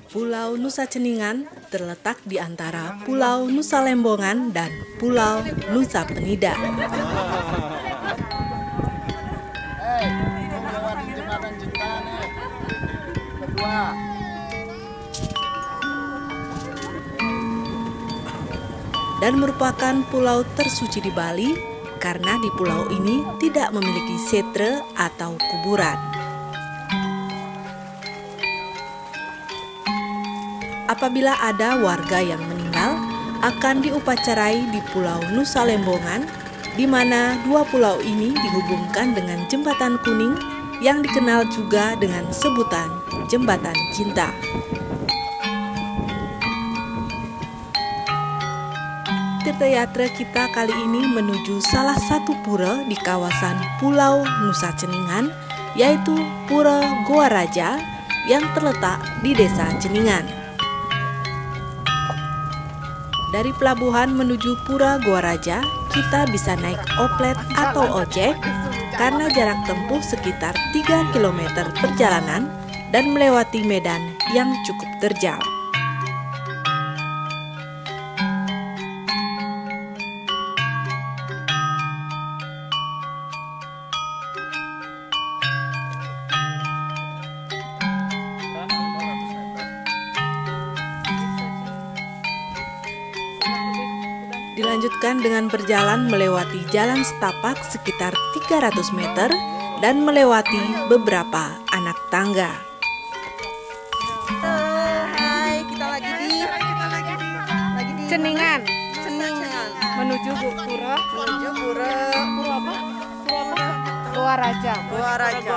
Pulau Nusa Ceningan terletak di antara Pulau Nusa Lembongan dan Pulau Nusa Penida. Dan merupakan pulau tersuci di Bali karena di pulau ini tidak memiliki setre atau kuburan. Apabila ada warga yang meninggal, akan diupacarai di Pulau Nusa Lembongan, di mana dua pulau ini dihubungkan dengan jembatan kuning yang dikenal juga dengan sebutan Jembatan Cinta. Tirtayatra kita kali ini menuju salah satu pura di kawasan Pulau Nusa Ceningan, yaitu Pura Goa Raja yang terletak di Desa Ceningan. Dari pelabuhan menuju Pura Goa Raja, kita bisa naik oplet atau ojek karena jarak tempuh sekitar 3 km perjalanan dan melewati medan yang cukup terjal. Dilanjutkan dengan berjalan melewati jalan setapak sekitar 300 meter dan melewati beberapa anak tangga. Hai, kita lagi di Ceningan menuju pura pura apa? Goa Raja. Goa Raja.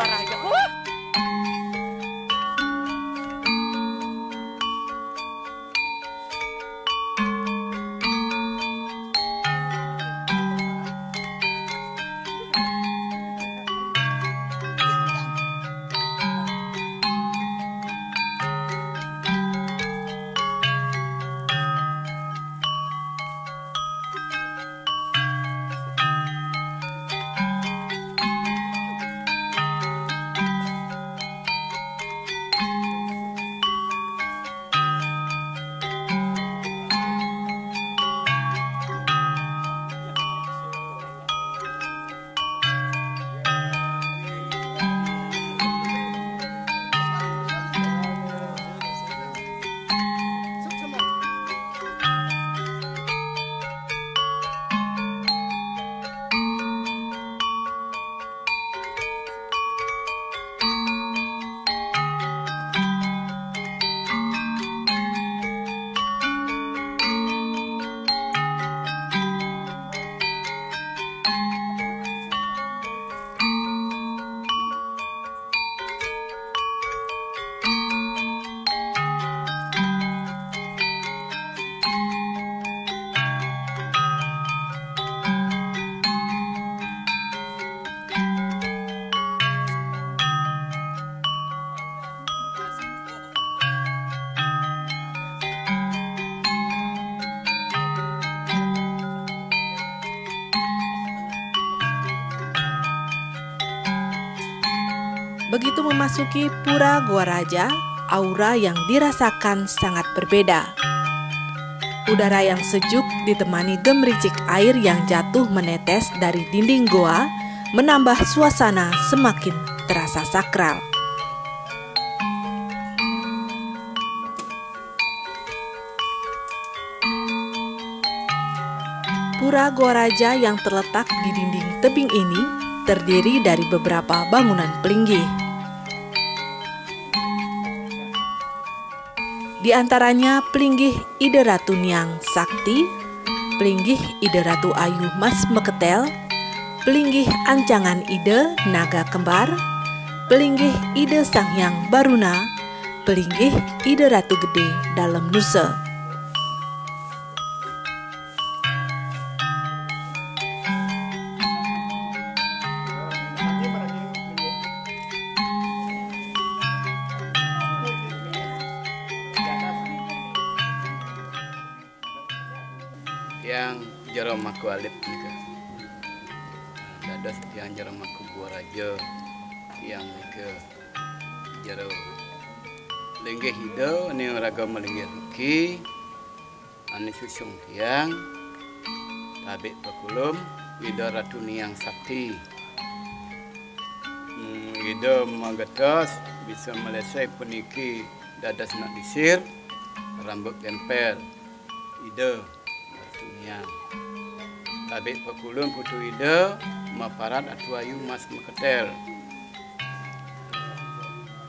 Begitu memasuki Pura Goa Raja, aura yang dirasakan sangat berbeda. Udara yang sejuk ditemani gemericik air yang jatuh menetes dari dinding goa menambah suasana semakin terasa sakral. Pura Goa Raja yang terletak di dinding tebing ini terdiri dari beberapa bangunan pelinggih. Di antaranya Pelinggih Ide Ratu Niang Sakti, Pelinggih Ide Ratu Ayu Mas Meketel, Pelinggih Ancangan Ide Naga Kembar, Pelinggih Ide Sanghyang Baruna, Pelinggih Ide Ratu Gede Dalem Nusa. Yang jero maku alit nika. Dados yang jero maku Goa Raja yang nika jero Linggih ida ni raga melinggih riki. Ani susung tiang. Tabik pakulum ida ratu niang sakti. Ida magatos bisa melesai peniki dadas nak disir rambut tempel ida ratu niang. Tabik pakulum putu ida maparat atu ayu mas meketel.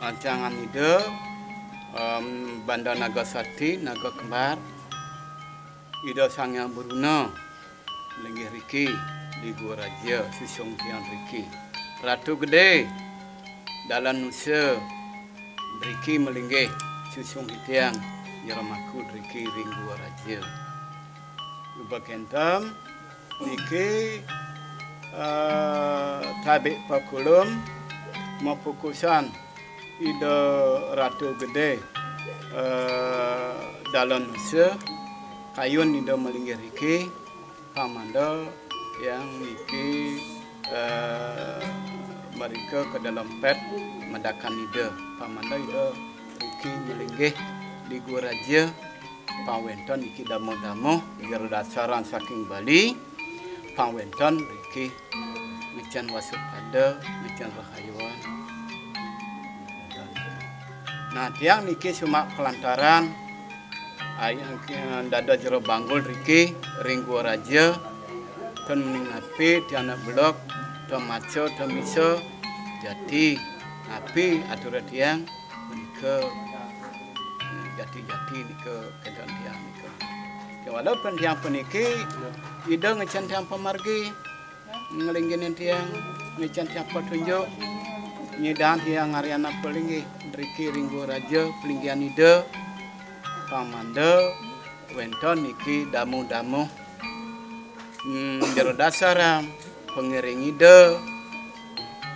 Ancangan ida Banda Naga Sakti, Naga Kembar, ida sang yang beruna, linggih riki di Gua Raja, susung tiang riki. Ratu Gede, dalam nusa, riki melinggih, susung tiang, jeramaku riki ring Gua Raja. Ubah kentam, niki tabik pakulum, mapukusan, ida Ratu Gede dalam nusa kayun ida melinggih riki pamanda yang niki mereka ke dalam pet mendakan ida pamanda ida riki melinggih di Gua Raja pawenton niki damo-damo jar dasaran saking Bali pawenton riki ngecan wasupada ngecan rahayuan. Nah, tiang niki cuma pelantaran ayang dada jero banggul riki ring Gua Raja ton meningapi tiang nak blok ton maco ton miso jati api atur tiang menika jati-jati nika kenton tiang nika. Walaupun tiang peniki ida ngecan tiang pemargi ngelingginin tiang ngecan tiang petunjuk nyidan tiang Ariana pelinggi riki ring Gua Raja pelinggian ida pamanda wenton niki damu-damu jero dasaram pengiring ida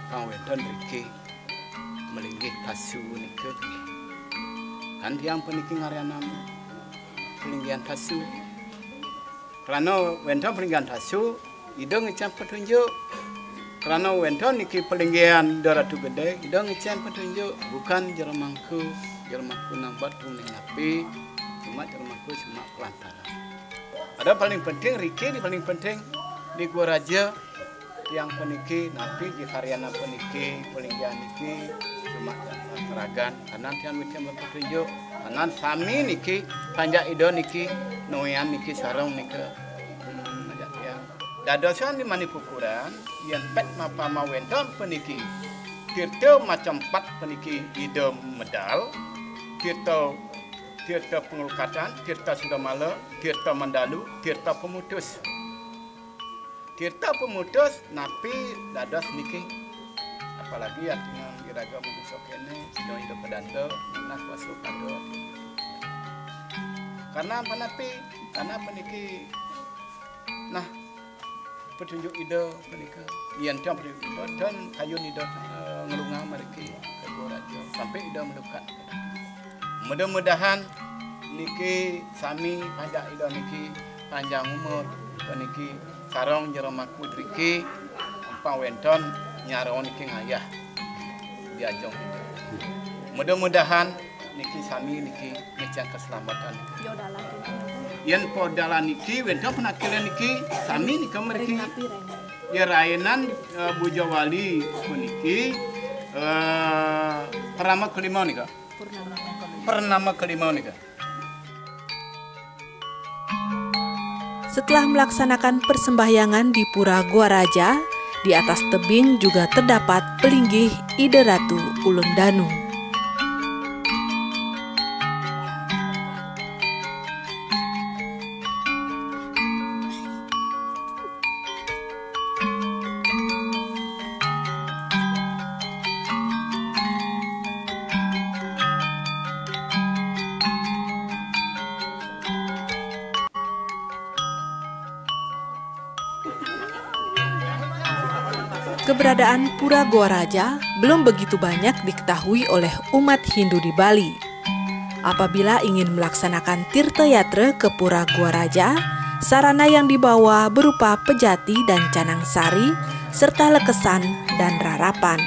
pawenton riki melinggih tasu nika kan tiang peniki Ariana pelinggian tasu karena wenton pelinggian tasu ida ngecam petunjuk. Karena wenton niki pelinggian Ratu Gede, ida ngecen petunjuk bukan jermangku nambat tuning api, cuma jermangku cuma pelantaran. Ada paling penting riki di paling penting di Gua Raja yang peniki napi di karyana peniki pelinggian niki cuma teragan kanan tiang ngecen petunjuk kanan sami niki panjak ida niki noyan niki sarong nika. Dadasan di manipukuran yang pet mapa mawenton peniki tirta macam pat peniki ida medal tirta pengulkatan tirta sudamala tirta mandalu tirta pemutus napi dadas niki apalagi artinya diraga mengusok ini sudah ida pedanta nas wasu kado karena apa napi karena peniki nah petunjuk ida menika yang tiang petunjuk ida dan kayun ida ngelunga mereka ke Gua Raja sampai ida melekat. Mudah-mudahan niki sami panjang ida niki panjang umur niki sarong jero maku riki empang wenton nyaro niki ngayah diajong. Mudah-mudahan niki sami niki ngecan keselamatan. Yang podalan niki wenton penakilan niki sami nika mereka ya rayanan Bujawali puniki pernama kelima nika Setelah melaksanakan persembahyangan di Pura Gua Raja, di atas tebing juga terdapat pelinggih Ida Ratu Ulun Danung. Keberadaan Pura Gua Raja belum begitu banyak diketahui oleh umat Hindu di Bali. Apabila ingin melaksanakan tirta yatra ke Pura Gua Raja, sarana yang dibawa berupa pejati dan canang sari, serta lekesan dan rarapan.